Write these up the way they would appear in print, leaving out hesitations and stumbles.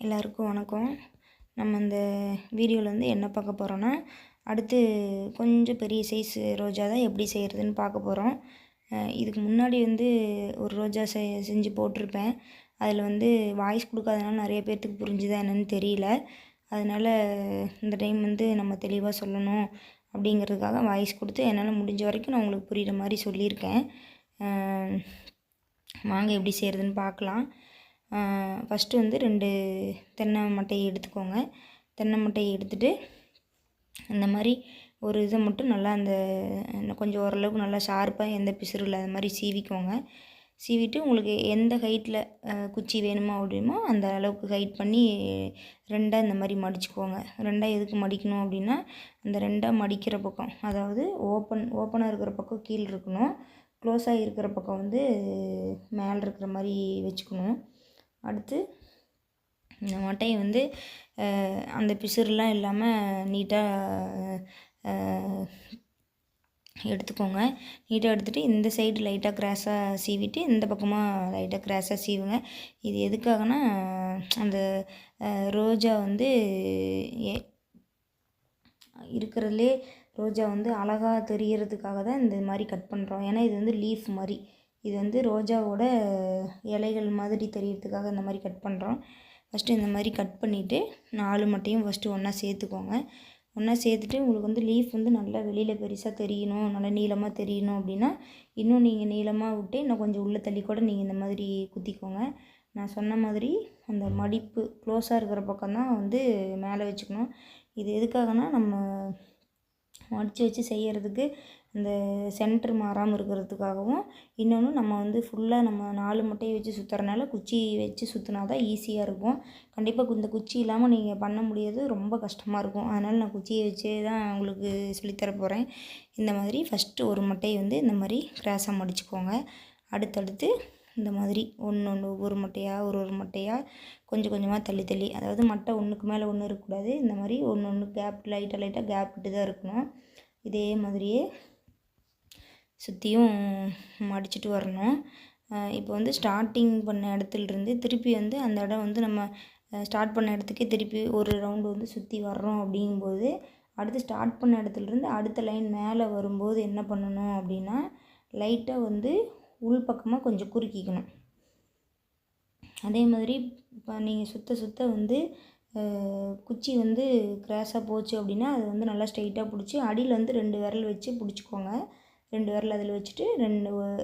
எல்லாருக்கும் வணக்கம். நம்ம இந்த வீடியோவில் வந்து என்ன பார்க்க போகிறோன்னா, அடுத்து கொஞ்சம் பெரிய சைஸ் ரோஜா தான் எப்படி செய்கிறதுன்னு பார்க்க போகிறோம். இதுக்கு முன்னாடி வந்து ஒரு ரோஜா செஞ்சு போட்டிருப்பேன். அதில் வந்து வாய்ஸ் கொடுக்காதனால நிறைய பேர்த்துக்கு புரிஞ்சுதா என்னன்னு தெரியல. அதனால் இந்த டைம் வந்து நம்ம தெளிவாக சொல்லணும் அப்படிங்கிறதுக்காக வாய்ஸ் கொடுத்து என்னால் முடிஞ்ச வரைக்கும் நான் உங்களுக்கு புரிகிற மாதிரி சொல்லியிருக்கேன். வாங்க எப்படி செய்கிறதுன்னு பார்க்கலாம். ஃபஸ்ட்டு வந்து 2 தென்னை மட்டையை எடுத்துக்கோங்க. தென்னை மட்டையை எடுத்துகிட்டு இந்த மாதிரி ஒரு இதை மட்டும் நல்லா அந்த கொஞ்சம் ஓரளவுக்கு நல்லா ஷார்ப்பாக எந்த பிசுறு இல்லாத மாதிரி சீவிக்கோங்க. சீவிட்டு உங்களுக்கு எந்த ஹைட்டில் குச்சி வேணுமோ அப்படிமோ அந்த அளவுக்கு ஹைட் பண்ணி 2ஆக இந்த மாதிரி மடிச்சுக்கோங்க. 2ஆக எதுக்கு மடிக்கணும் அப்படின்னா, அந்த 2ஆக மடிக்கிற பக்கம், அதாவது ஓப்பனாக இருக்கிற பக்கம் கீழே இருக்கணும், க்ளோஸாக இருக்கிற பக்கம் வந்து மேலே இருக்கிற மாதிரி வச்சுக்கணும். அடுத்து இந்த மட்டையை வந்து அந்த பிசுறுலாம் இல்லாமல் நீட்டாக எடுத்துக்கோங்க. நீட்டாக எடுத்துகிட்டு இந்த சைடு லைட்டாக கிராஸாக சீவிட்டு இந்த பக்கமாக லைட்டாக கிராஸாக சீவுங்க. இது எதுக்காகனா, அந்த ரோஜா வந்து இருக்கிறதுலே ரோஜா வந்து அழகாக தெரிகிறதுக்காக தான் இந்த மாதிரி கட் பண்ணுறோம். ஏன்னா இது வந்து லீஃப் மாதிரி, இது வந்து ரோஜாவோட இலைகள் மாதிரி தெரியறதுக்காக இந்த மாதிரி கட் பண்ணுறோம். ஃபஸ்ட்டு இந்த மாதிரி கட் பண்ணிவிட்டு 4 மட்டையும் ஃபஸ்ட்டு ஒன்றா சேர்த்துக்கோங்க. ஒன்றா சேர்த்துட்டு உங்களுக்கு வந்து லீஃப் வந்து நல்லா வெளியில் பெருசாக தெரியணும், நல்லா நீளமாக தெரியணும் அப்படின்னா இன்னும் நீங்கள் நீளமாக விட்டு இன்னும் கொஞ்சம் உள்ளே தள்ளி கூட நீங்கள் இந்த மாதிரி குத்திக்கோங்க. நான் சொன்ன மாதிரி அந்த மடிப்பு க்ளோஸாக இருக்கிற பக்கம் தான் வந்து மேலே வச்சுக்கணும். இது எதுக்காகனா, நம்ம மடித்து வச்சு செய்கிறதுக்கு அந்த சென்டர் மாறாமல் இருக்கிறதுக்காகவும், இன்னொன்று நம்ம வந்து ஃபுல்லாக நம்ம 4 மட்டையை வச்சு சுற்றுறனால குச்சி வச்சு சுற்றினா தான் ஈஸியாக இருக்கும். கண்டிப்பாக இந்த குச்சி இல்லாமல் நீங்கள் பண்ண முடியாது, ரொம்ப கஷ்டமாக இருக்கும். அதனால் நான் குச்சியை வச்சே தான் உங்களுக்கு சொல்லித்தர போகிறேன். இந்த மாதிரி ஃபஸ்ட்டு ஒரு மட்டையை வந்து இந்த மாதிரி கிராஸாக மடிச்சுக்கோங்க. அடுத்தடுத்து இந்த மாதிரி ஒவ்வொரு மட்டையாக ஒரு மட்டையாக கொஞ்சம் கொஞ்சமாக தள்ளி, அதாவது மட்டை ஒன்றுக்கு மேலே ஒன்று இருக்கக்கூடாது. இந்த மாதிரி ஒன்று கேப் லைட்டாக கேப் விட்டு தான் இருக்கணும். இதே மாதிரியே சுற்றியும் மடிச்சுட்டு வரணும். இப்போ வந்து ஸ்டார்டிங் பண்ண இடத்துலேருந்து திருப்பி வந்து அந்த இடம் வந்து நம்ம ஸ்டார்ட் பண்ண இடத்துக்கே திருப்பி ஒரு ரவுண்டு வந்து சுற்றி வர்றோம். அப்படிங்கும்போது அடுத்து ஸ்டார்ட் பண்ண இடத்துலேருந்து அடுத்த லைன் மேலே வரும்போது என்ன பண்ணணும் அப்படின்னா, லைட்டாக வந்து உள்பக்கமாக கொஞ்சம் குறுக்கிக்கணும். அதே மாதிரி இப்போ நீங்கள் சுற்ற வந்து குச்சி வந்து கிராஸாக போச்சு அப்படின்னா அது வந்து நல்லா ஸ்ட்ரைட்டாக பிடிச்சி அடியில் வந்து 2 விரல் வச்சு பிடிச்சிக்கோங்க. 2 விரல் அதில் வச்சுட்டு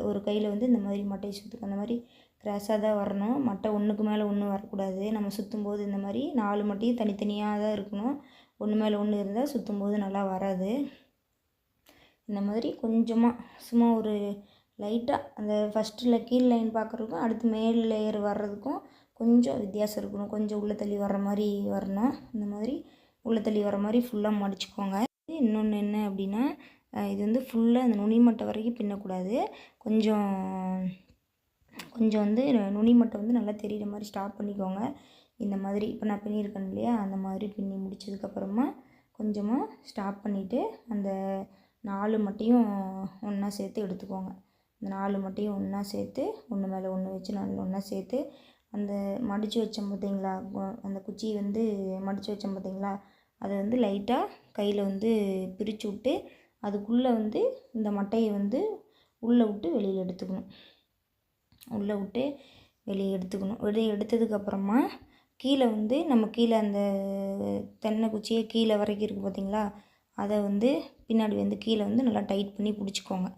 ஒரு கையில் வந்து இந்த மாதிரி மட்டையை சுற்றுக்கும். அந்த மாதிரி கிராஸாக தான் வரணும். மட்டை ஒன்றுக்கு மேலே ஒன்று வரக்கூடாது. நம்ம சுற்றும்போது இந்த மாதிரி 4 மட்டையும் தனித்தனியாக தான் இருக்கணும். ஒன்று மேலே ஒன்று இருந்தால் சுற்றும்போது நல்லா வராது. இந்த மாதிரி கொஞ்சமாக சும்மா ஒரு லைட்டாக அந்த ஃபஸ்ட்டில் கீழ் லைன் பார்க்குறதுக்கும் அடுத்து மேல் லேயர் வர்றதுக்கும் கொஞ்சம் வித்தியாசம் இருக்கணும். கொஞ்சம் உள்ளே தள்ளி வர்ற மாதிரி வரணும். இந்த மாதிரி உள்ளே தள்ளி வர மாதிரி ஃபுல்லாக மடிச்சுக்கோங்க. இன்னொன்று என்ன அப்படின்னா, இது வந்து ஃபுல்லாக அந்த நுனி மட்டை வரைக்கும் பின்னக்கூடாது. கொஞ்சம் வந்து நுனி மட்டை வந்து நல்லா தெரிகிற மாதிரி ஸ்டார்ட் பண்ணிக்கோங்க. இந்த மாதிரி இப்போ நான் பின்னியிருக்கேன் இல்லையா, அந்த மாதிரி பின்னி முடிச்சதுக்கப்புறமா கொஞ்சமாக ஸ்டாப் பண்ணிவிட்டு அந்த 4 மட்டையும் ஒன்றா சேர்த்து எடுத்துக்கோங்க. இந்த 4 மட்டையும் ஒன்றா சேர்த்து ஒன்று மேலே ஒன்று வச்சு நல்லா ஒன்றா சேர்த்து அந்த மடித்து வச்சோம் பார்த்தீங்களா, அந்த குச்சியை வந்து மடித்து வச்சோம் பார்த்தீங்களா, அதை வந்து லைட்டாக கையில் வந்து பிரித்து விட்டு அதுக்குள்ளே வந்து இந்த மட்டையை வந்து உள்ளே விட்டு வெளியில் எடுத்துக்கணும். வெளியே எடுத்ததுக்கப்புறமா கீழே வந்து நம்ம கீழே அந்த தென்னை குச்சியை கீழே வரைக்கும் இருக்குது பார்த்தீங்களா, அதை வந்து பின்னாடி வந்து கீழே வந்து நல்லா டைட் பண்ணி பிடிச்சிக்கோங்க.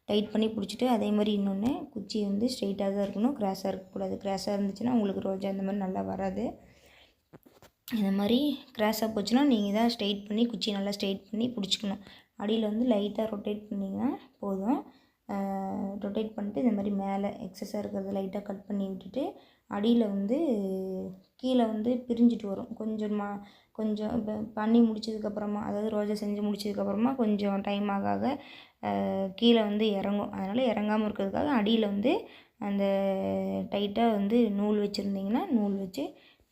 டைட் பண்ணி பிடிச்சிட்டு அதே மாதிரி இன்னொன்று குச்சி வந்து ஸ்ட்ரைட்டாக தான் இருக்கணும், கிராஸாக இருக்கக்கூடாது. கிராஸாக இருந்துச்சுன்னா உங்களுக்கு ரோஜா இந்த மாதிரி நல்லா வராது. இந்த மாதிரி கிராஸாக போச்சுன்னா நீங்கள் தான் ஸ்ட்ரைட் பண்ணி குச்சி நல்லா ஸ்ட்ரைட் பண்ணி பிடிச்சிக்கணும். அடியில் வந்து லைட்டாக ரொட்டேட் பண்ணிங்கன்னா போதும். ரொட்டேட் பண்ணிட்டு இந்த மாதிரி மேலே எக்ஸஸாக இருக்கிறத லைட்டாக கட் பண்ணி விட்டுட்டு அடியில் வந்து கீழே வந்து பிரிஞ்சுட்டு வரும். கொஞ்சம் இப்போ பண்ணி முடிச்சதுக்கப்புறமா, அதாவது ரோஜா செஞ்சு முடிச்சதுக்கப்புறமா கொஞ்சம் டைம் ஆக கீழே வந்து இறங்கும். அதனால் இறங்காமல் இருக்கிறதுக்காக அடியில் வந்து அந்த டைட்டாக வந்து நூல் வச்சுருந்திங்கன்னா நூல் வச்சு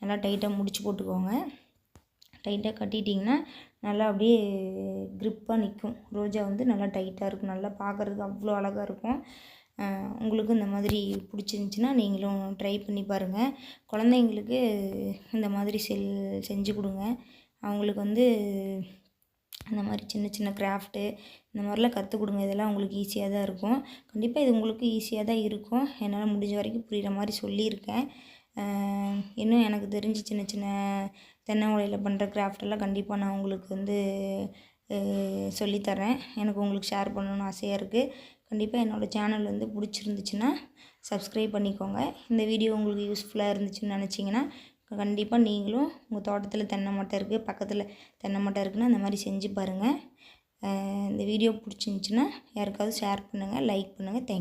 நல்லா டைட்டாக முடிச்சு போட்டுக்கோங்க. டைட்டாக கட்டிட்டிங்கன்னா நல்லா அப்படியே க்ரிப்பாக நிற்கும். ரோஜா வந்து நல்லா டைட்டாக இருக்கும். நல்லா பார்க்குறதுக்கு அவ்வளோ அழகாக இருக்கும். உங்களுக்கும் இந்த மாதிரி பிடிச்சிருந்துச்சின்னா நீங்களும் ட்ரை பண்ணி பாருங்கள். குழந்தைங்களுக்கு இந்த மாதிரி செஞ்சு கொடுங்க. அவங்களுக்கு வந்து இந்த மாதிரி சின்ன சின்ன கிராஃப்ட்டு இந்த மாதிரிலாம் கற்றுக் கொடுங்க. இதெல்லாம் உங்களுக்கு ஈஸியாக தான் இருக்கும். கண்டிப்பாக இது உங்களுக்கு ஈஸியாக தான் இருக்கும். என்னால் முடிஞ்ச வரைக்கும் புரிகிற மாதிரி சொல்லியிருக்கேன். இன்னும் எனக்கு தெரிஞ்சு சின்ன சின்ன தென்னை ஓலையில் பண்ணுற கிராஃப்டெல்லாம் கண்டிப்பாக நான் உங்களுக்கு வந்து சொல்லித்தரேன். எனக்கு உங்களுக்கு ஷேர் பண்ணணுன்னு ஆசையாக இருக்குது. கண்டிப்பாக என்னோடய சேனல் வந்து பிடிச்சிருந்துச்சின்னா சப்ஸ்கிரைப் பண்ணிக்கோங்க. இந்த வீடியோ உங்களுக்கு யூஸ்ஃபுல்லாக இருந்துச்சுன்னு நினச்சிங்கன்னா கண்டிப்பாக நீங்களும் உங்கள் தோட்டத்தில் தென்னை மட்டை இருக்குது, பக்கத்தில் தென்னை மட்டை இருக்குன்னா இந்த மாதிரி செஞ்சு பாருங்கள். இந்த வீடியோ பிடிச்சிருந்துச்சின்னா யாருக்காவது ஷேர் பண்ணுங்கள், லைக் பண்ணுங்கள். தேங்க்யூ.